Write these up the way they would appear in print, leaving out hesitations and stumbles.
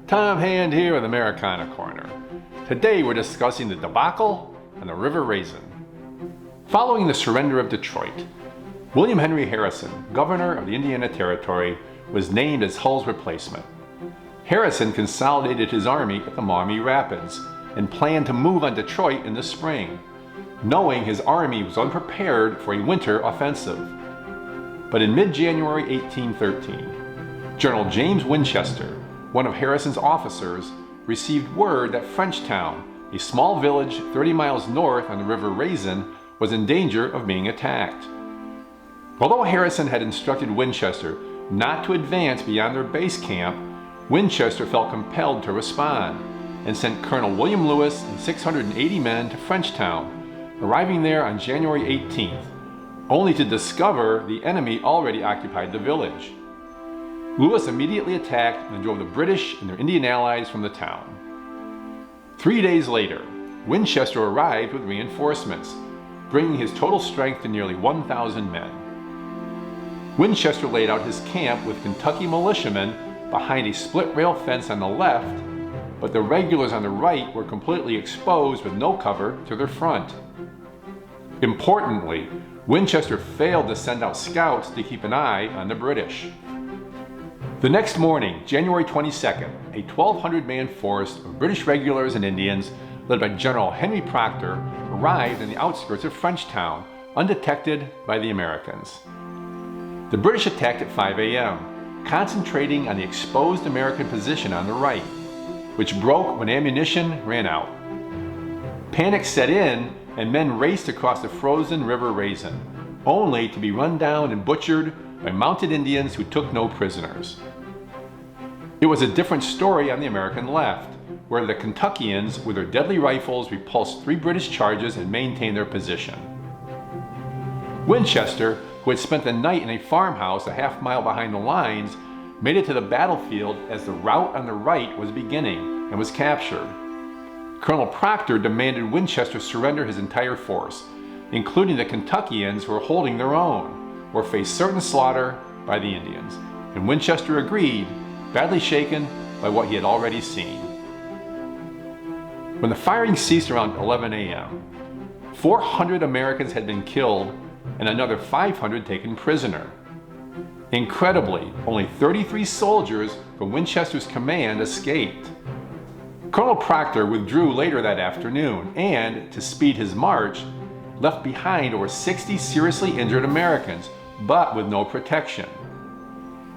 Tom Hand here with Americana Corner. Today we're discussing the Debacle and the River Raisin. Following the surrender of Detroit, William Henry Harrison, governor of the Indiana Territory, was named as Hull's replacement. Harrison consolidated his army at the Maumee Rapids and planned to move on Detroit in the spring, knowing his army was unprepared for a winter offensive. But in mid-January 1813, General James Winchester, one of Harrison's officers, received word that Frenchtown, a small village 30 miles north on the River Raisin, was in danger of being attacked. Although Harrison had instructed Winchester not to advance beyond their base camp, Winchester felt compelled to respond and sent Colonel William Lewis and 680 men to Frenchtown, arriving there on January 18th, only to discover the enemy already occupied the village. Lewis immediately attacked and drove the British and their Indian allies from the town. 3 days later, Winchester arrived with reinforcements, bringing his total strength to nearly 1,000 men. Winchester laid out his camp with Kentucky militiamen behind a split-rail fence on the left, but the regulars on the right were completely exposed with no cover to their front. Importantly, Winchester failed to send out scouts to keep an eye on the British. The next morning, January 22nd, a 1,200-man force of British regulars and Indians, led by General Henry Proctor, arrived in the outskirts of Frenchtown, undetected by the Americans. The British attacked at 5 a.m., concentrating on the exposed American position on the right, which broke when ammunition ran out. Panic set in, and men raced across the frozen River Raisin, only to be run down and butchered by mounted Indians who took no prisoners. It was a different story on the American left, where the Kentuckians with their deadly rifles repulsed 3 British charges and maintained their position. Winchester, who had spent the night in a farmhouse a half-mile behind the lines, made it to the battlefield as the rout on the right was beginning and was captured. Colonel Proctor demanded Winchester surrender his entire force, including the Kentuckians who were holding their own, or face certain slaughter by the Indians, and Winchester agreed, badly shaken by what he had already seen. When the firing ceased around 11 a.m., 400 Americans had been killed and another 500 taken prisoner. Incredibly, only 33 soldiers from Winchester's command escaped. Colonel Proctor withdrew later that afternoon and, to speed his march, left behind over 60 seriously injured Americans, but with no protection.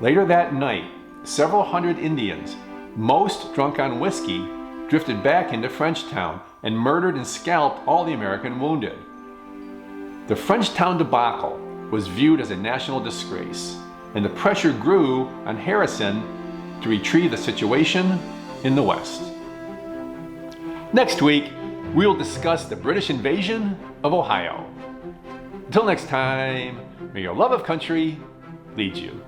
Later that night, several hundred Indians, most drunk on whiskey, drifted back into Frenchtown and murdered and scalped all the American wounded. The Frenchtown debacle was viewed as a national disgrace, and the pressure grew on Harrison to retrieve the situation in the West. Next week, we'll discuss the British invasion of Ohio. Until next time, may your love of country lead you.